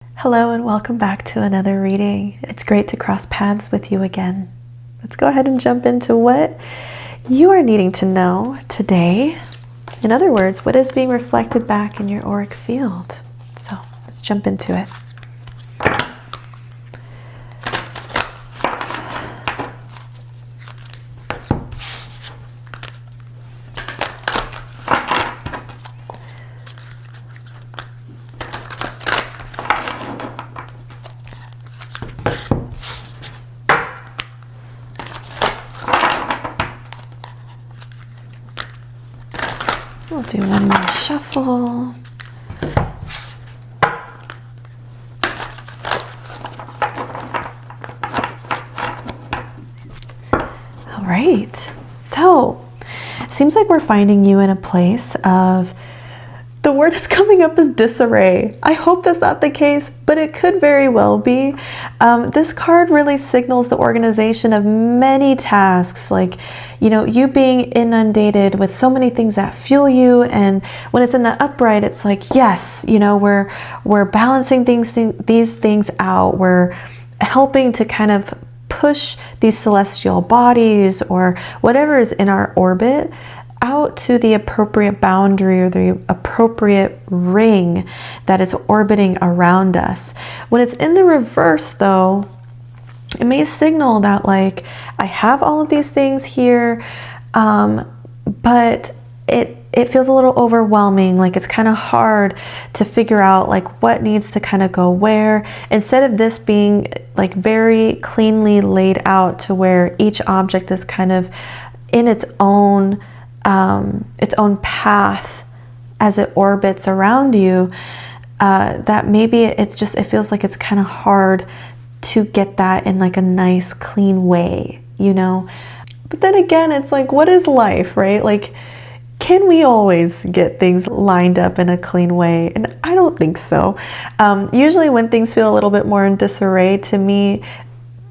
Hello and welcome back to another reading. It's great to cross paths with you again. Let's go ahead and jump into what you are needing to know today. In other words, what is being reflected back in your auric field. So let's jump into it. We'll do one more shuffle. All right. So, seems like we're finding you in a place of, the word that's coming up is disarray. I hope that's not the case, but it could very well be. This card really signals the organization of many tasks, like, you being inundated with so many things that fuel you. And when it's in the upright, it's like, yes, we're balancing these things out. We're helping to kind of push these celestial bodies or whatever is in our orbit out to the appropriate boundary or the appropriate ring that is orbiting around us. When it's in the reverse though, it may signal that like, I have all of these things here, but it feels a little overwhelming. Like it's kind of hard to figure out like what needs to kind of go where, instead of this being like very cleanly laid out to where each object is kind of in its own path as it orbits around you, that maybe it feels like it's kind of hard to get that in like a nice clean way, but then again, it's like, what is life, right? Like, can we always get things lined up in a clean way? And I don't think so. Usually when things feel a little bit more in disarray, to me,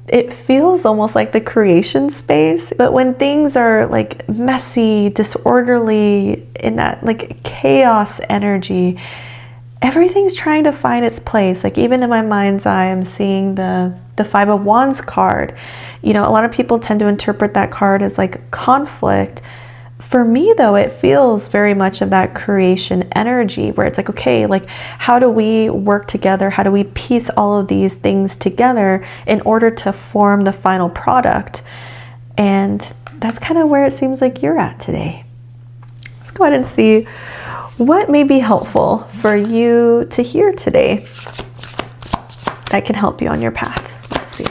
it feels almost like the creation space. But when things are like messy, disorderly, in that like chaos energy, everything's trying to find its place. Like even in my mind's eye, I'm seeing the Five of Wands card. A lot of people tend to interpret that card as like conflict. For me though, it feels very much of that creation energy where it's like, okay, like how do we work together? How do we piece all of these things together in order to form the final product? And that's kind of where it seems like you're at today. Let's go ahead and see what may be helpful for you to hear today that can help you on your path. Let's see.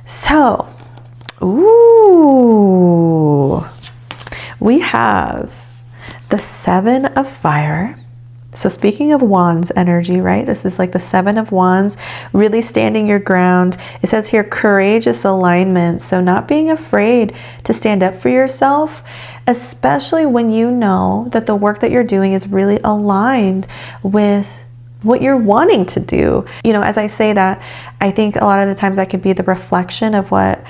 So, we have the Seven of Fire. So speaking of Wands energy, right? This is like the Seven of Wands, really standing your ground. It says here, courageous alignment. So not being afraid to stand up for yourself, especially when you know that the work that you're doing is really aligned with what you're wanting to do. As I say that, I think a lot of the times that could be the reflection of what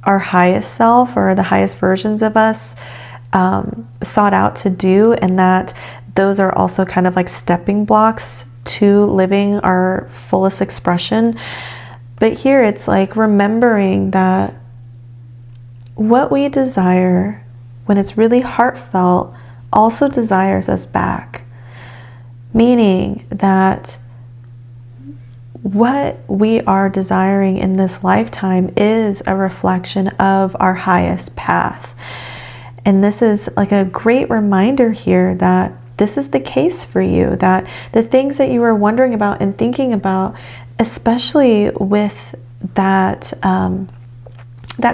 our highest self or the highest versions of us sought out to do, and that those are also kind of like stepping blocks to living our fullest expression. But here it's like remembering that what we desire when it's really heartfelt also desires us back. Meaning that what we are desiring in this lifetime is a reflection of our highest path. And this is like a great reminder here that this is the case for you, that the things that you were wondering about and thinking about, especially with that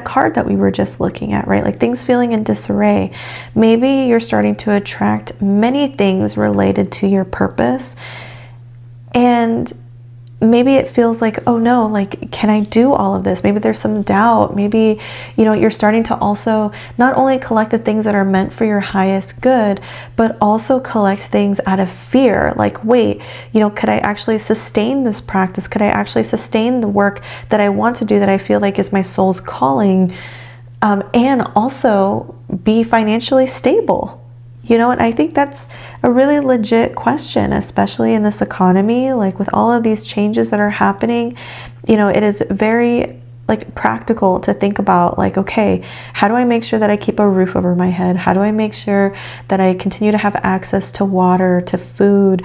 card that we were just looking at, right? Like things feeling in disarray. Maybe you're starting to attract many things related to your purpose. And maybe it feels like, oh no, like, can I do all of this? Maybe there's some doubt. Maybe, you're starting to also not only collect the things that are meant for your highest good, but also collect things out of fear. Like, wait, could I actually sustain this practice? Could I actually sustain the work that I want to do, that I feel like is my soul's calling? And also be financially stable. And I think that's a really legit question, especially in this economy, like with all of these changes that are happening. It is very like practical to think about, like, okay, how do I make sure that I keep a roof over my head? How do I make sure that I continue to have access to water, to food,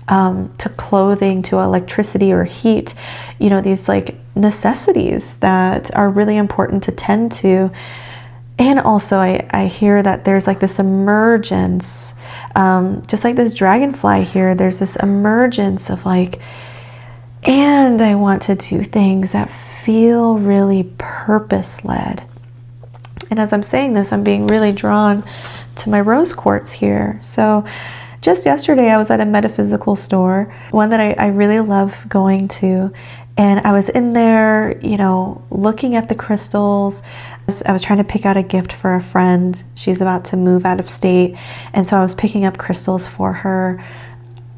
to clothing, to electricity or heat? These like necessities that are really important to tend to. And also I hear that there's like this emergence, just like this dragonfly here, there's this emergence of like, and I want to do things that feel really purpose-led. And as I'm saying this, I'm being really drawn to my rose quartz here. So just yesterday I was at a metaphysical store, one that I really love going to. And I was in there, looking at the crystals. I was trying to pick out a gift for a friend. She's about to move out of state. And so I was picking up crystals for her.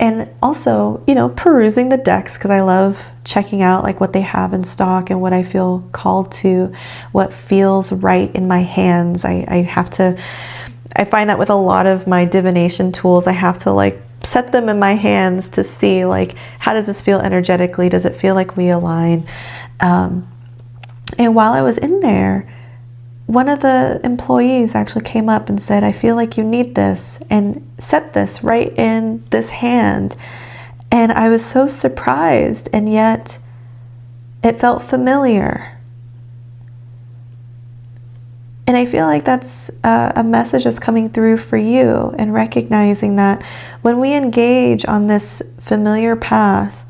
And also, perusing the decks, because I love checking out like what they have in stock and what I feel called to, what feels right in my hands. I find that with a lot of my divination tools, I have to like set them in my hands to see like, how does this feel energetically? Does it feel like we align? And while I was in there, one of the employees actually came up and said, I feel like you need this, and set this right in this hand. And I was so surprised, and yet it felt familiar. And I feel like that's a message that's coming through for you, and recognizing that when we engage on this familiar path,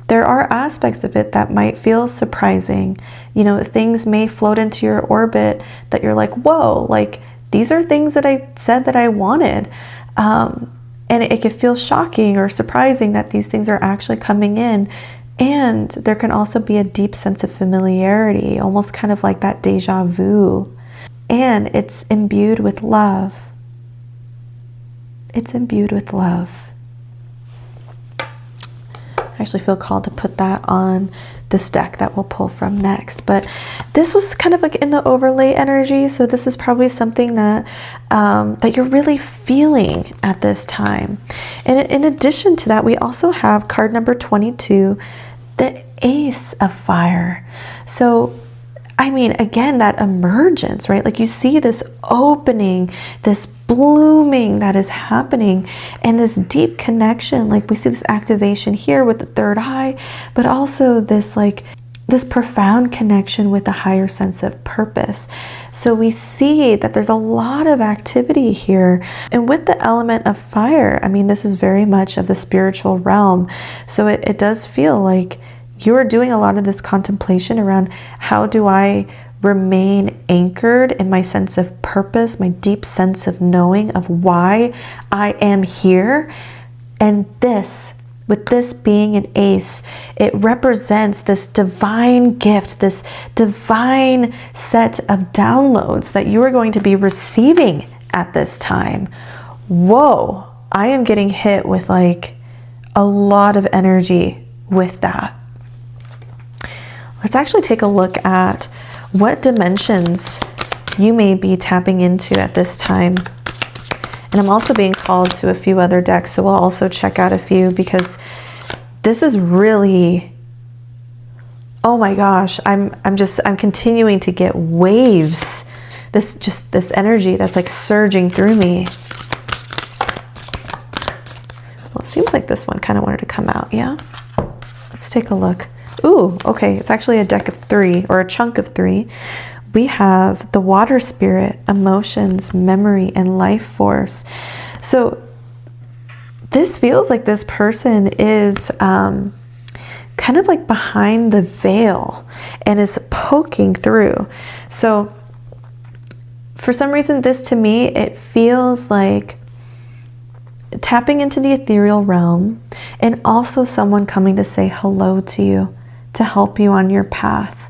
there are aspects of it that might feel surprising. Things may float into your orbit that you're like, whoa, like these are things that I said that I wanted. And it can feel shocking or surprising that these things are actually coming in. And there can also be a deep sense of familiarity, almost kind of like that deja vu. And it's imbued with love. It's imbued with love. I actually feel called to put that on this deck that we'll pull from next. But this was kind of like in the overlay energy. So this is probably something that that you're really feeling at this time. And in addition to that, we also have card number 22, the Ace of Fire. So I mean, again, that emergence, right? Like you see this opening, this blooming that is happening, and this deep connection. Like we see this activation here with the third eye, but also this like this profound connection with the higher sense of purpose. So we see that there's a lot of activity here. And with the element of fire, I mean, this is very much of the spiritual realm. So it does feel like you're doing a lot of this contemplation around, how do I remain anchored in my sense of purpose, my deep sense of knowing of why I am here. And this, with this being an ace, it represents this divine gift, this divine set of downloads that you are going to be receiving at this time. Whoa, I am getting hit with like a lot of energy with that. Let's actually take a look at what dimensions you may be tapping into at this time. And I'm also being called to a few other decks, so we'll also check out a few, because this is really, oh my gosh, I'm continuing to get waves. This energy that's like surging through me. Well, it seems like this one kind of wanted to come out, yeah? Let's take a look. Ooh, okay, it's actually a deck of 3, or a chunk of 3. We have the water spirit, emotions, memory, and life force. So this feels like this person is kind of like behind the veil and is poking through. So for some reason, this to me, it feels like tapping into the ethereal realm, and also someone coming to say hello to you, to help you on your path.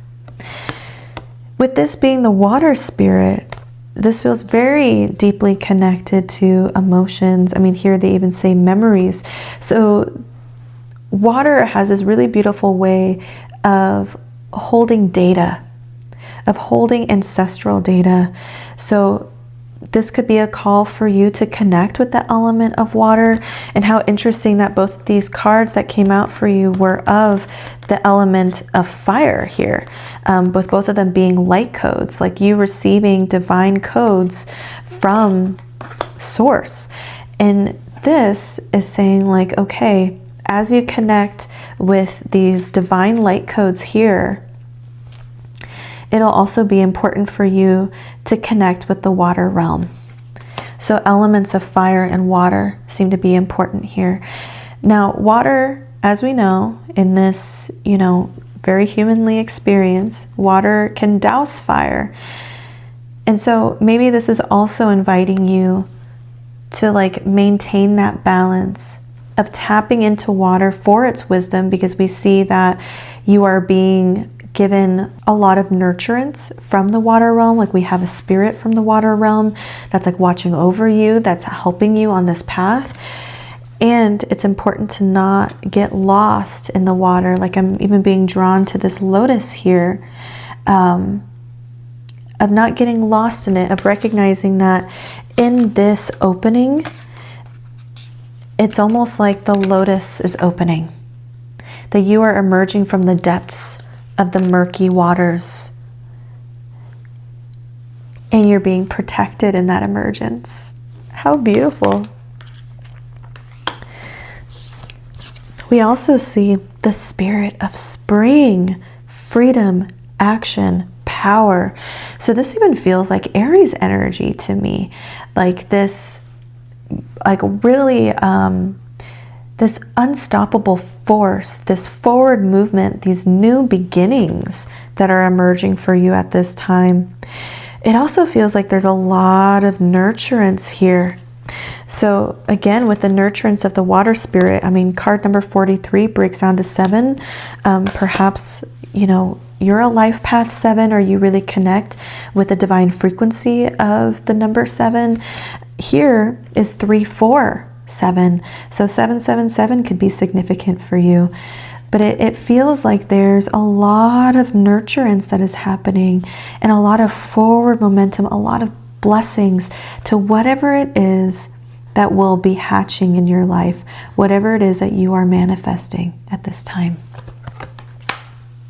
With this being the water spirit, this feels very deeply connected to emotions. I mean, here they even say memories. So water has this really beautiful way of holding data, of holding ancestral data. So this could be a call for you to connect with the element of water. And how interesting that both these cards that came out for you were of the element of fire here, with both of them being light codes, like you receiving divine codes from source. And this is saying like, okay, as you connect with these divine light codes here, it'll also be important for you to connect with the water realm. So elements of fire and water seem to be important here. Now, water, as we know, in this, very humanly experience, water can douse fire. And so maybe this is also inviting you to like maintain that balance of tapping into water for its wisdom, because we see that you are being given a lot of nurturance from the water realm. Like we have a spirit from the water realm that's like watching over you, that's helping you on this path. And it's important to not get lost in the water. Like I'm even being drawn to this lotus here, of not getting lost in it, of recognizing that in this opening, it's almost like the lotus is opening, that you are emerging from the depths of the murky waters, and you're being protected in that emergence. How beautiful. We also see the spirit of spring, freedom, action, power. So this even feels like Aries energy to me, like this, like really this unstoppable force, this forward movement, these new beginnings that are emerging for you at this time. It also feels like there's a lot of nurturance here. So again, with the nurturance of the water spirit, I mean, card number 43 breaks down to 7. Perhaps, you're a life path 7, or you really connect with the divine frequency of the number 7. Here is 347. So 777 could be significant for you. But it feels like there's a lot of nurturance that is happening, and a lot of forward momentum, a lot of blessings to whatever it is that will be hatching in your life, whatever it is that you are manifesting at this time.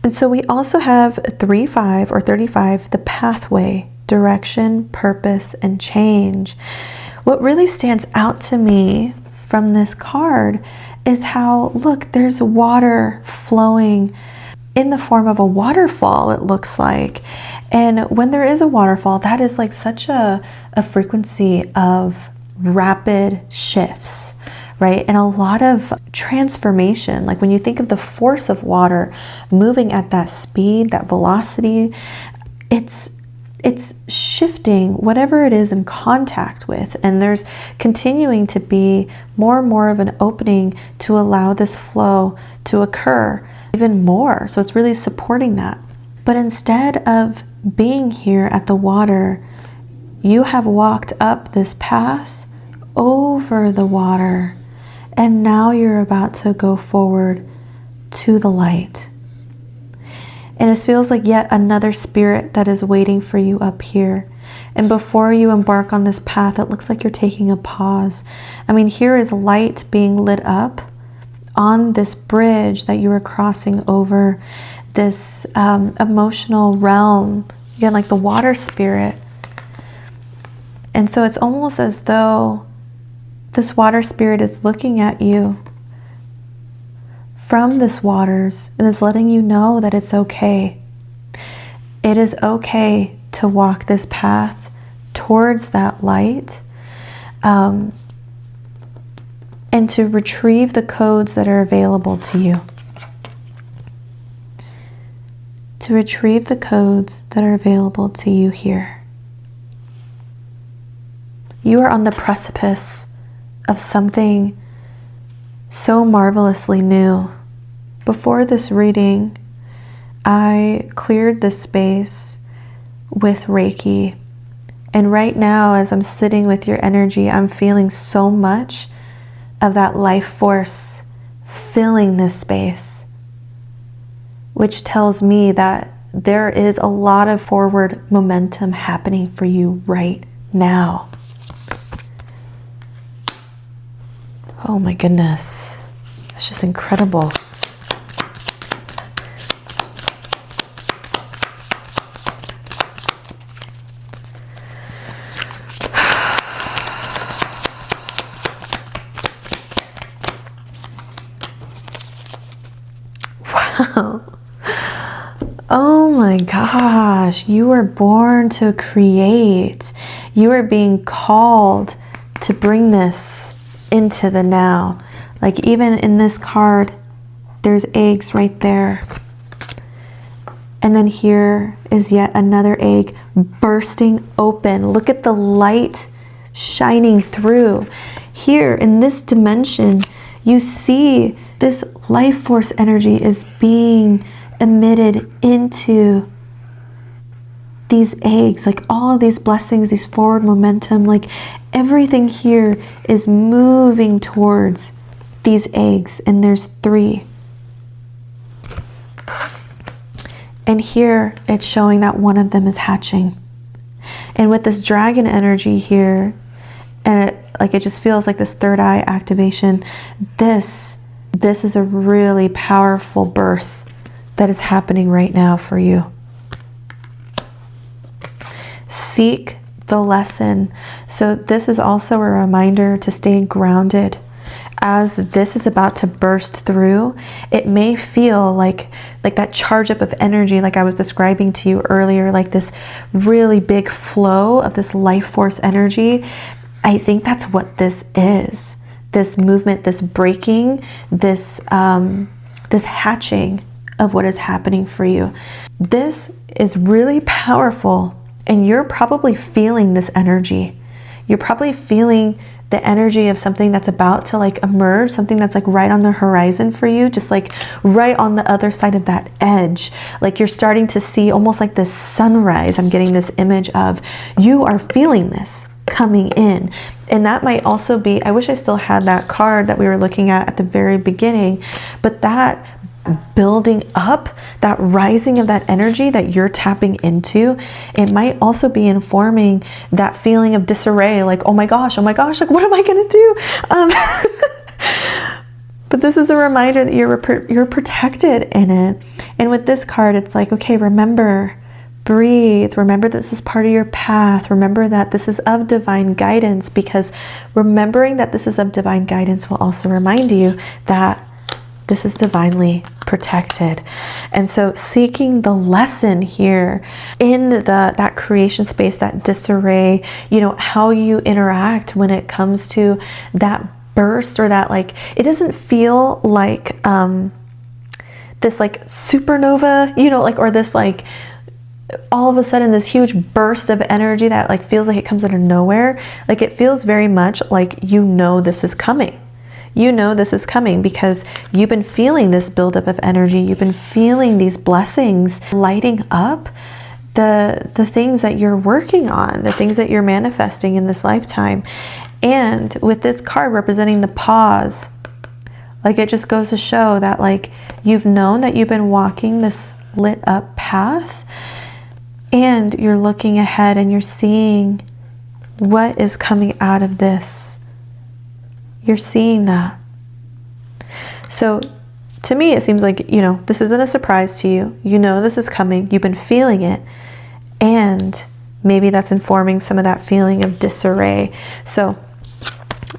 And so we also have 35 or 35, the pathway, direction, purpose, and change. What really stands out to me from this card is how, look, there's water flowing in the form of a waterfall, it looks like. And when there is a waterfall, that is like such a frequency of rapid shifts, right? And a lot of transformation. Like when you think of the force of water moving at that speed, that velocity, it's shifting whatever it is in contact with. And there's continuing to be more and more of an opening to allow this flow to occur even more. So it's really supporting that. But instead of being here at the water, you have walked up this path over the water, and now you're about to go forward to the light. And it feels like yet another spirit that is waiting for you up here. And before you embark on this path, it looks like you're taking a pause. I mean, here is light being lit up on this bridge that you are crossing over, this emotional realm, again, like the water spirit. And so it's almost as though this water spirit is looking at you from this waters and is letting you know that it's okay. It is okay to walk this path towards that light, and to retrieve the codes that are available to you. To retrieve the codes that are available to you here. You are on the precipice of something so marvelously new. Before this reading, I cleared this space with Reiki. And right now, as I'm sitting with your energy, I'm feeling so much of that life force filling this space, which tells me that there is a lot of forward momentum happening for you right now. Oh my goodness. It's just incredible. Wow. Oh my gosh, you were born to create. You are being called to bring this into the now. Like even in this card, there's eggs right there. And then here is yet another egg bursting open. Look at the light shining through. Here in this dimension, you see this life force energy is being emitted into these eggs, like all of these blessings, these forward momentum, like everything here is moving towards these eggs, and there's 3. And here it's showing that one of them is hatching. And with this dragon energy here, and it just feels like this third eye activation, this is a really powerful birth that is happening right now for you. Seek the lesson. So this is also a reminder to stay grounded. As this is about to burst through, it may feel like that charge up of energy, like I was describing to you earlier, like this really big flow of this life force energy. I think that's what this is. This movement, this breaking, this hatching of what is happening for you. This is really powerful, and you're probably feeling this energy. You're probably feeling the energy of something that's about to like emerge, something that's like right on the horizon for you, just like right on the other side of that edge. Like you're starting to see almost like this sunrise. I'm getting this image of you are feeling this coming in. And that might also be, I wish I still had that card that we were looking at the very beginning, but that building up, that rising of that energy that you're tapping into, it might also be informing that feeling of disarray, like, oh my gosh, like what am I gonna do? But this is a reminder that you're protected in it. And with this card, it's like, okay, remember, breathe, remember this is part of your path, remember that this is of divine guidance, because remembering that this is of divine guidance will also remind you that this is divinely protected. And so seeking the lesson here in that creation space, that disarray, how you interact when it comes to that burst, or that, like, it doesn't feel like this like supernova, or this like all of a sudden this huge burst of energy that like feels like it comes out of nowhere. Like it feels very much like this is coming. This is coming because you've been feeling this buildup of energy. You've been feeling these blessings lighting up the things that you're working on, the things that you're manifesting in this lifetime. And with this card representing the pause, like it just goes to show that like you've known that you've been walking this lit up path, and you're looking ahead and you're seeing what is coming out of this. You're seeing that. So to me, it seems like, this isn't a surprise to you. This is coming. You've been feeling it. And maybe that's informing some of that feeling of disarray. So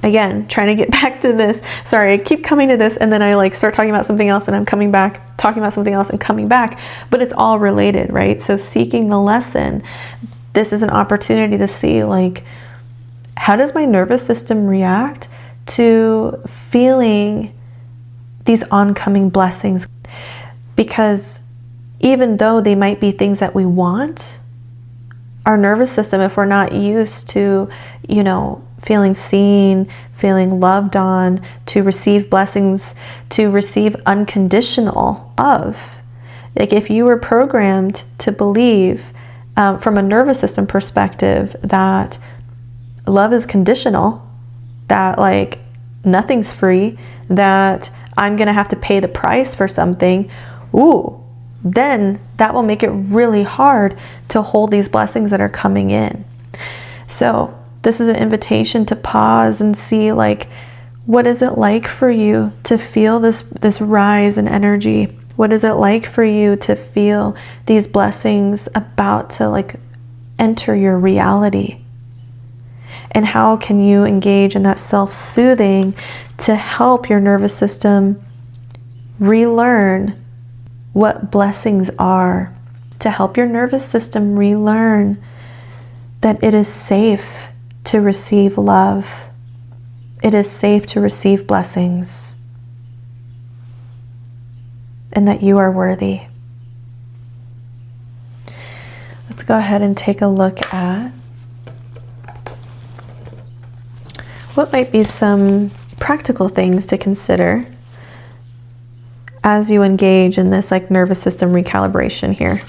again, trying to get back to this. Sorry, I keep coming to this and then I like start talking about something else and I'm coming back, talking about something else and coming back. But it's all related, right? So seeking the lesson, this is an opportunity to see like, how does my nervous system react to feeling these oncoming blessings? Because even though they might be things that we want, our nervous system, if we're not used to, feeling seen, feeling loved on, to receive blessings, to receive unconditional love. Like if you were programmed to believe from a nervous system perspective that love is conditional, that like nothing's free, that I'm gonna have to pay the price for something, then that will make it really hard to hold these blessings that are coming in. So this is an invitation to pause and see, like, what is it like for you to feel this rise in energy? What is it like for you to feel these blessings about to like enter your reality? And how can you engage in that self-soothing to help your nervous system relearn what blessings are, to help your nervous system relearn that it is safe to receive love. It is safe to receive blessings. And that you are worthy. Let's go ahead and take a look at what might be some practical things to consider as you engage in this like nervous system recalibration here.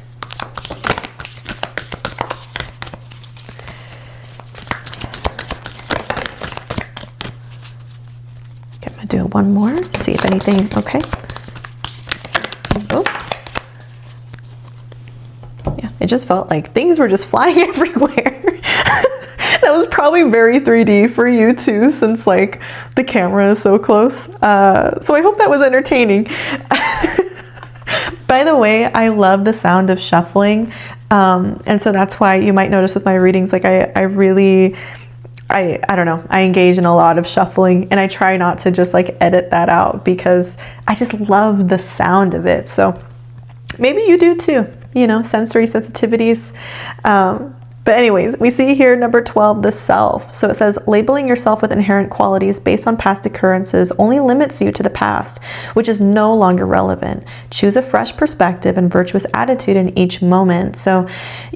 Okay, I'm gonna do one more, see if anything, okay. Oh. Yeah, it just felt like things were just flying everywhere. That was probably very 3D for you too, since like the camera is so close. So I hope that was entertaining. By the way, I love the sound of shuffling. And so that's why you might notice with my readings, like I don't know, I engage in a lot of shuffling, and I try not to just like edit that out because I just love the sound of it. So maybe you do too, you know, sensory sensitivities. But anyways, we see here number 12, the self. So it says, labeling yourself with inherent qualities based on past occurrences only limits you to the past, which is no longer relevant. Choose a fresh perspective and virtuous attitude in each moment. So,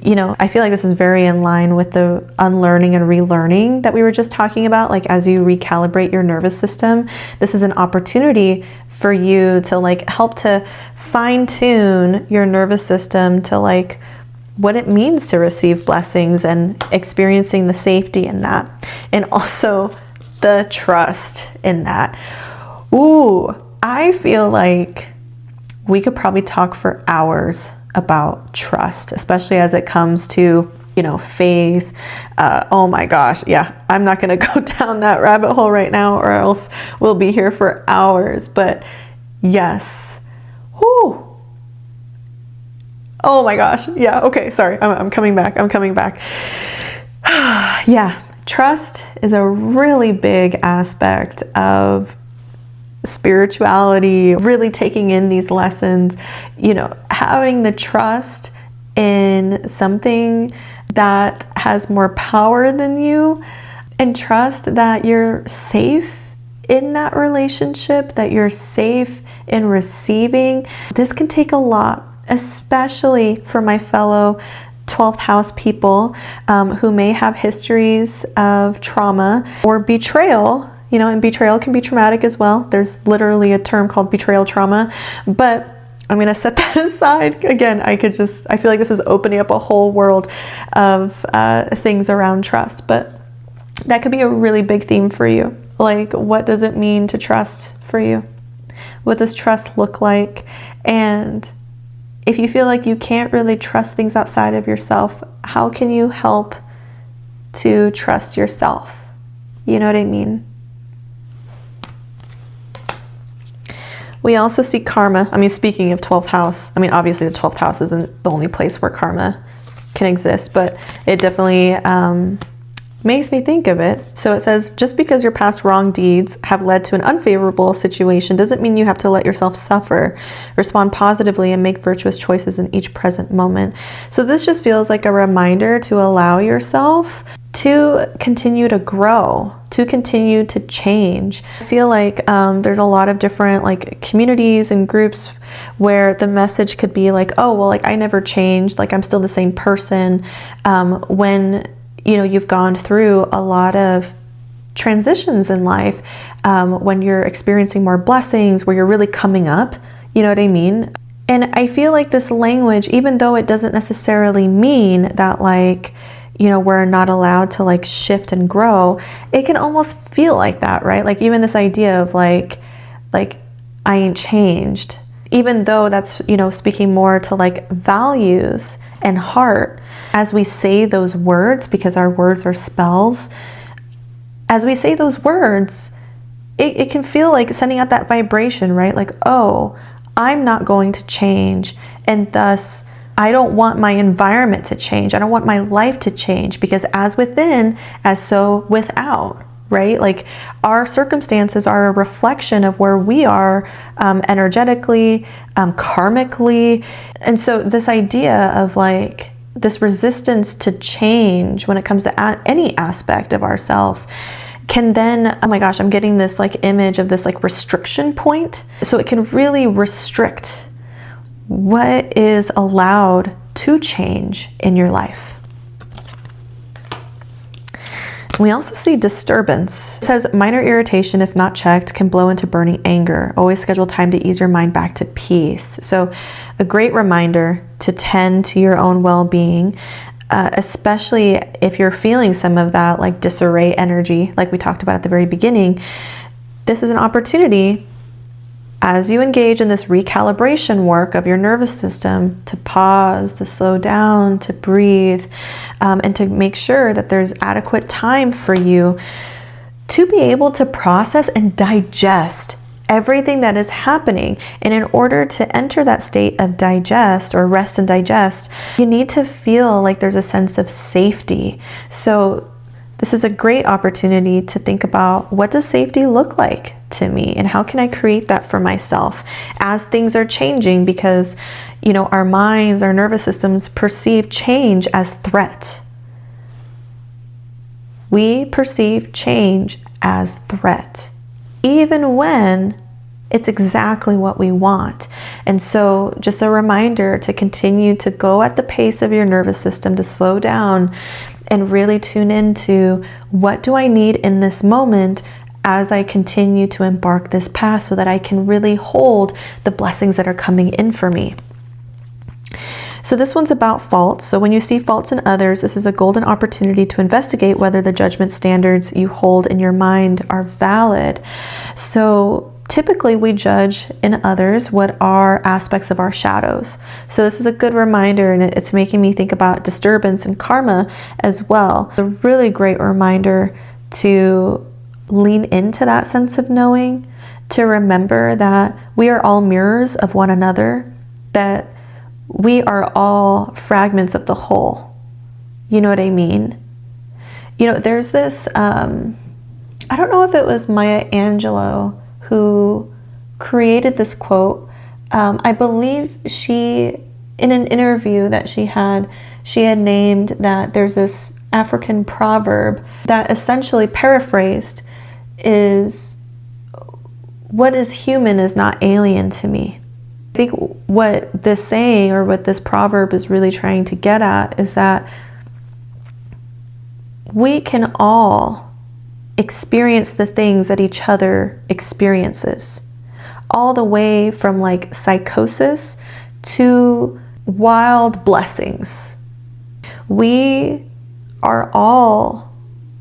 you know, I feel like this is very in line with the unlearning and relearning that we were just talking about. Like as you recalibrate your nervous system, this is an opportunity for you to like help to fine tune your nervous system to like what it means to receive blessings and experiencing the safety in that, and also the trust in that. Ooh, I feel like we could probably talk for hours about trust, especially as it comes to, you know, faith. Oh my gosh, yeah, I'm not gonna go down that rabbit hole right now or else we'll be here for hours. But yes, whoo. Oh my gosh. Yeah. Okay. Sorry. I'm coming back. Yeah. Trust is a really big aspect of spirituality, really taking in these lessons, you know, having the trust in something that has more power than you, and trust that you're safe in that relationship, that you're safe in receiving. This can take a lot, especially for my fellow 12th house people who may have histories of trauma or betrayal, you know, and betrayal can be traumatic as well. There's literally a term called betrayal trauma, but I'm going to set that aside. Again, I feel like this is opening up a whole world of things around trust, but that could be a really big theme for you. Like, what does it mean to trust for you? What does trust look like? And if you feel like you can't really trust things outside of yourself, how can you help to trust yourself? You know what I mean? We also see karma. I mean, speaking of 12th house, I mean, obviously the 12th house isn't the only place where karma can exist, but it definitely makes me think of it. So it says, just because your past wrong deeds have led to an unfavorable situation doesn't mean you have to let yourself suffer. Respond positively and make virtuous choices in each present moment. So this just feels like a reminder to allow yourself to continue to grow, to continue to change. I feel like there's a lot of different like communities and groups where the message could be like, oh, well, like I never changed, like I'm still the same person, when you know, you've gone through a lot of transitions in life, when you're experiencing more blessings, where you're really coming up, you know what I mean? And I feel like this language, even though it doesn't necessarily mean that like, you know, we're not allowed to like shift and grow, it can almost feel like that, right? Like even this idea of like I ain't changed, even though that's, you know, speaking more to like values and heart. As we say those words, because our words are spells, as we say those words, it can feel like sending out that vibration, right? Like, oh, I'm not going to change, and thus I don't want my environment to change. I don't want my life to change, because as within, as so without, right? Like our circumstances are a reflection of where we are energetically, karmically. And so this idea of like this resistance to change when it comes to any aspect of ourselves can then, oh my gosh, I'm getting this like image of this like restriction point. So it can really restrict what is allowed to change in your life. We also see disturbance. It says minor irritation, if not checked, can blow into burning anger. Always schedule time to ease your mind back to peace. So a great reminder to tend to your own well-being, especially if you're feeling some of that like disarray energy, like we talked about at the very beginning. This is an opportunity, as you engage in this recalibration work of your nervous system, to pause, to slow down, to breathe, and to make sure that there's adequate time for you to be able to process and digest everything that is happening. And in order to enter that state of digest or rest and digest, you need to feel like there's a sense of safety. So this is a great opportunity to think about, what does safety look like to me, and how can I create that for myself as things are changing? Because, you know, our minds, our nervous systems perceive change as threat. We perceive change as threat, even when it's exactly what we want. And so just a reminder to continue to go at the pace of your nervous system, to slow down and really tune into, what do I need in this moment as I continue to embark this path, so that I can really hold the blessings that are coming in for me. So this one's about faults. So when you see faults in others, this is a golden opportunity to investigate whether the judgment standards you hold in your mind are valid. So typically we judge in others what are aspects of our shadows. So this is a good reminder, and it's making me think about disturbance and karma as well. A really great reminder to lean into that sense of knowing, to remember that we are all mirrors of one another, that we are all fragments of the whole. You know what I mean? You know, there's this, I don't know if it was Maya Angelou who created this quote. I believe she, in an interview that she had named that there's this African proverb that essentially, paraphrased, is, what is human is not alien to me. I think what this saying, or what this proverb is really trying to get at, is that we can all experience the things that each other experiences, all the way from like psychosis to wild blessings. We are all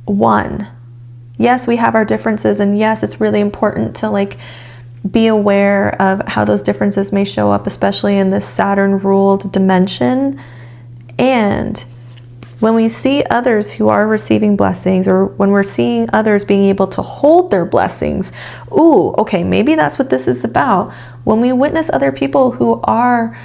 one. Yes, we have our differences, and yes, it's really important to like be aware of how those differences may show up, especially in this Saturn-ruled dimension. And when we see others who are receiving blessings, or when we're seeing others being able to hold their blessings, ooh, okay, maybe that's what this is about. When we witness other people who are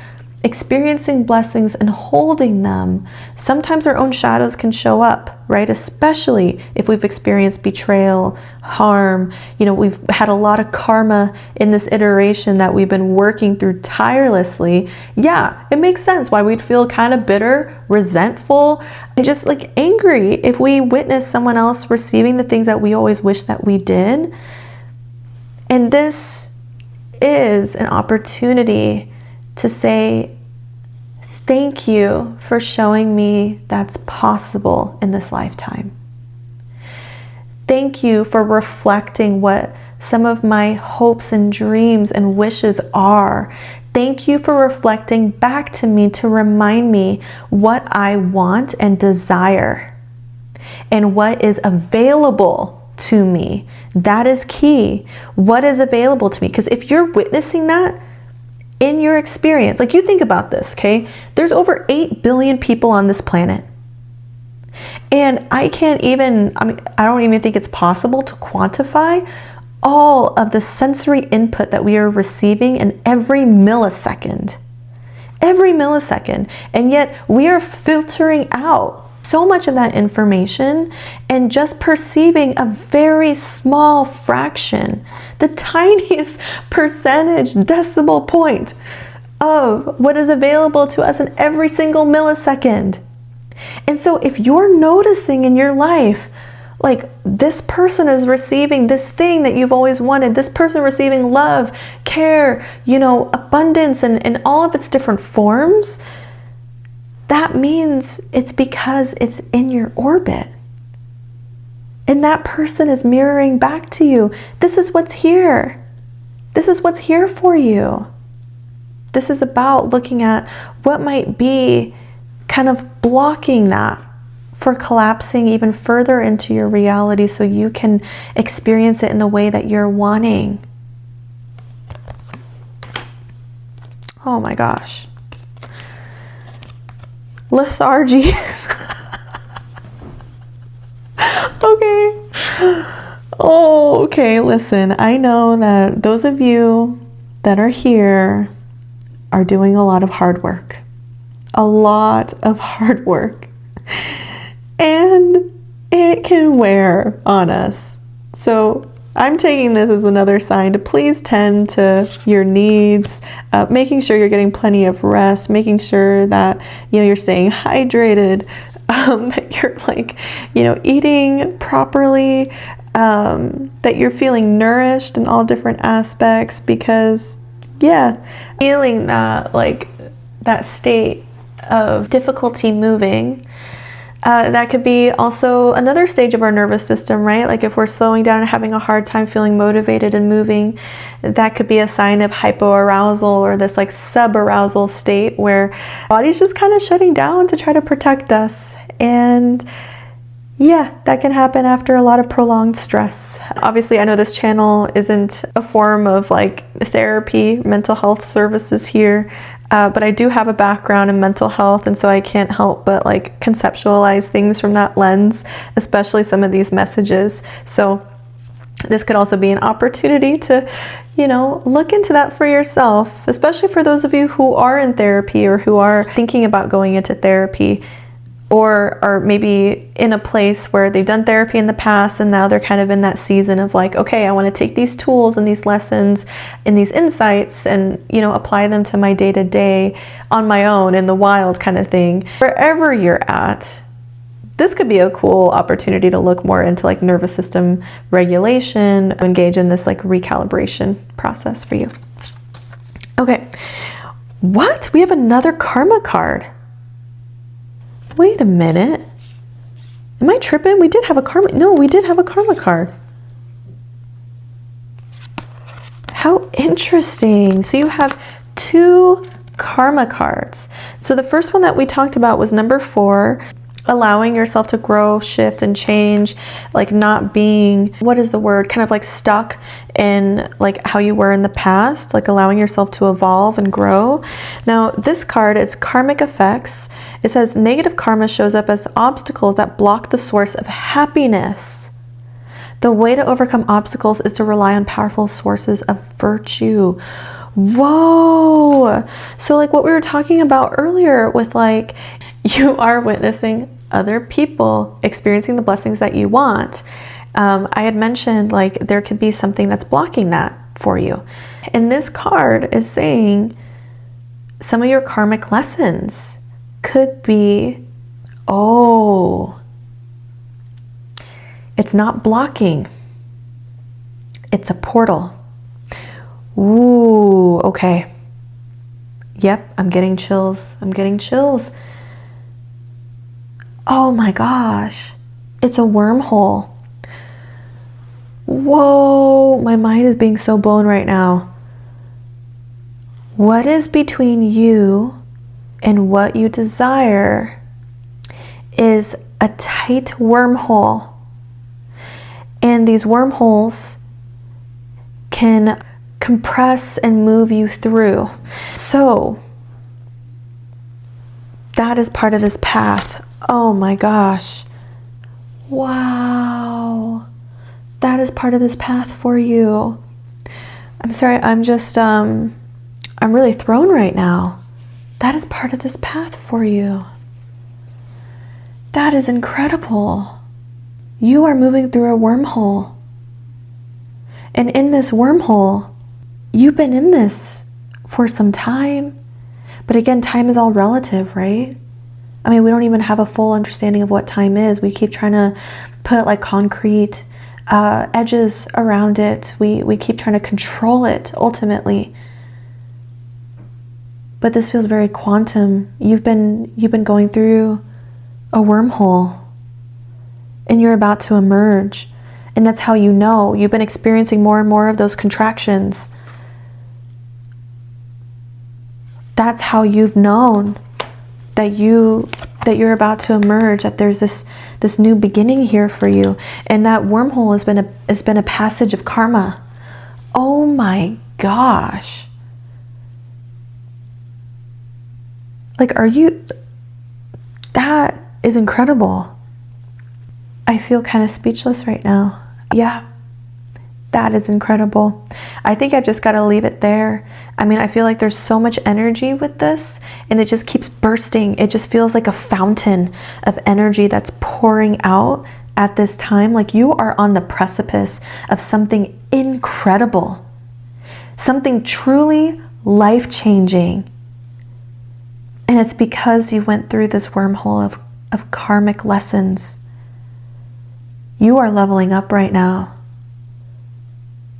experiencing blessings and holding them, sometimes our own shadows can show up, right? Especially if we've experienced betrayal, harm. You know, we've had a lot of karma in this iteration that we've been working through tirelessly. Yeah, it makes sense why we'd feel kind of bitter, resentful, and just like angry if we witness someone else receiving the things that we always wish that we did. And this is an opportunity to say, thank you for showing me that's possible in this lifetime. Thank you for reflecting what some of my hopes and dreams and wishes are. Thank you for reflecting back to me to remind me what I want and desire and what is available to me. That is key. What is available to me? Because if you're witnessing that in your experience, like you think about this, okay? There's over 8 billion people on this planet. And I don't even think it's possible to quantify all of the sensory input that we are receiving in every millisecond. Every millisecond. And yet we are filtering out so much of that information and just perceiving a very small fraction, the tiniest percentage decimal point of what is available to us in every single millisecond. And so if you're noticing in your life, like this person is receiving this thing that you've always wanted, this person receiving love, care, abundance and all of its different forms, that means it's because it's in your orbit. And that person is mirroring back to you. This is what's here. This is what's here for you. This is about looking at what might be kind of blocking that for collapsing even further into your reality so you can experience it in the way that you're wanting. Oh my gosh. Lethargy. Okay. Oh, okay. Listen, I know that those of you that are here are doing a lot of hard work. A lot of hard work. And it can wear on us. So I'm taking this as another sign to please tend to your needs, making sure you're getting plenty of rest, making sure that you're staying hydrated, that you're eating properly, that you're feeling nourished in all different aspects, because feeling that state of difficulty moving. That could be also another stage of our nervous system, right? Like if we're slowing down and having a hard time feeling motivated and moving, that could be a sign of hypoarousal or this subarousal state where body's just kind of shutting down to try to protect us. And that can happen after a lot of prolonged stress. Obviously, I know this channel isn't a form of therapy, mental health services here. But I do have a background in mental health, and so I can't help but conceptualize things from that lens, especially some of these messages. So this could also be an opportunity to, look into that for yourself, especially for those of you who are in therapy or who are thinking about going into therapy, or are maybe in a place where they've done therapy in the past and now they're kind of in that season of okay, I want to take these tools and these lessons and these insights and, apply them to my day-to-day on my own in the wild kind of thing. Wherever you're at, this could be a cool opportunity to look more into nervous system regulation, engage in this recalibration process for you. Okay, what? We have another karma card. Wait a minute. Am I tripping? We did have a karma. No, we did have a karma card. How interesting. So you have 2 karma cards. So the first one that we talked about was number 4, allowing yourself to grow, shift, and change, not being, what is the word? Kind of stuck in how you were in the past, allowing yourself to evolve and grow. Now, this card is karmic effects. It says negative karma shows up as obstacles that block the source of happiness. The way to overcome obstacles is to rely on powerful sources of virtue. Whoa! So what we were talking about earlier with you are witnessing other people experiencing the blessings that you want. I had mentioned there could be something that's blocking that for you. And this card is saying some of your karmic lessons could be, it's not blocking. It's a portal. Ooh, okay. Yep, I'm getting chills. I'm getting chills. Oh my gosh. It's a wormhole. Whoa, my mind is being so blown right now. What is between you and what you desire is a tight wormhole. And these wormholes can compress and move you through. So that is part of this path. Oh my gosh. Wow. That is part of this path for you. I'm sorry, I'm really thrown right now. That is part of this path for you. That is incredible. You are moving through a wormhole. And in this wormhole, you've been in this for some time. But again, time is all relative, right? I mean, we don't even have a full understanding of what time is. We keep trying to put like concrete edges around it. We keep trying to control it ultimately. But this feels very quantum. You've been going through a wormhole and you're about to emerge. And that's how you know. You've been experiencing more and more of those contractions. That's how you've known that you're about to emerge, that there's this new beginning here for you. And that wormhole has been a passage of karma. Oh my gosh. Like, that is incredible. I feel kind of speechless right now. Yeah, that is incredible. I think I've just got to leave it there. I mean, I feel like there's so much energy with this and it just keeps bursting. It just feels like a fountain of energy that's pouring out at this time. Like you are on the precipice of something incredible, something truly life-changing. And it's because you went through this wormhole of karmic lessons. You are leveling up right now.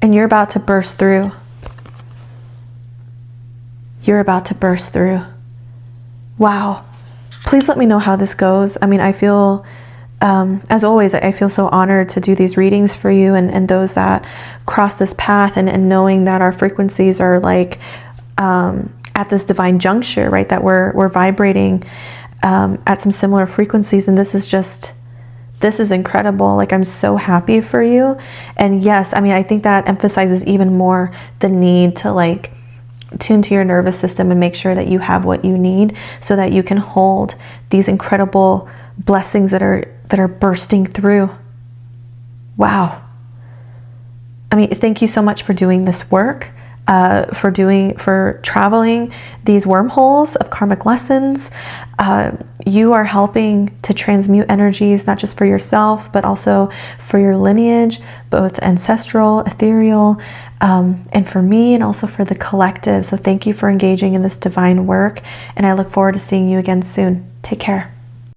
And you're about to burst through. You're about to burst through. Wow. Please let me know how this goes. I mean, I feel, as always, I feel so honored to do these readings for you and those that cross this path and knowing that our frequencies are like at this divine juncture, right? That we're vibrating at some similar frequencies. And this is incredible. Like, I'm so happy for you. And yes, I mean, I think that emphasizes even more the need to like tune to your nervous system and make sure that you have what you need so that you can hold these incredible blessings that are bursting through. Wow. I mean, thank you so much for doing this work, for traveling these wormholes of karmic lessons. You are helping to transmute energies, not just for yourself, but also for your lineage, both ancestral, ethereal, and for me, and also for the collective. So thank you for engaging in this divine work. And I look forward to seeing you again soon. Take care.